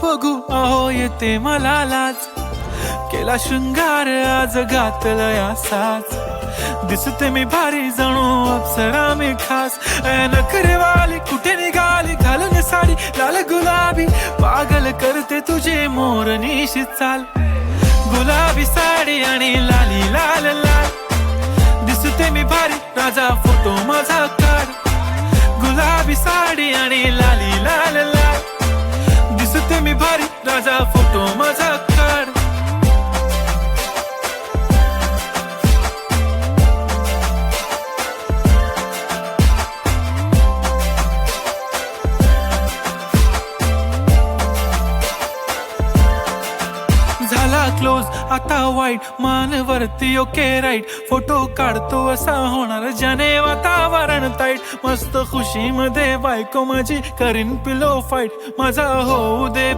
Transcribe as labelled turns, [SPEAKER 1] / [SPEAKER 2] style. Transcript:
[SPEAKER 1] बघू अहो येते मला लाज, केला शृंगार आज घातलंय असाच, दिसते मी भारी जणू अप्सरा मी खास. नखरेवाली कुठे निघाली घालून साडी लाल गुलाबी, पागल करते तुझे मोरनीशी चाल. गुलाबी साडी आणि लाली लाल लाल, दिसते मी भारी राजा फोटो माझा काढ. गुलाबी साडी आणि लाली लाल लाल, दिसते मी भारी राजा फोटो माझा काढ. झाला क्लोज आता वाईट, मानवरती ओके राईट, फोटो काढतो असा होणार ज्याने वातावरण ताईट. मस्त खुशी मध्ये बायको माझी करीन पिलो फाईट, माझा होऊ दे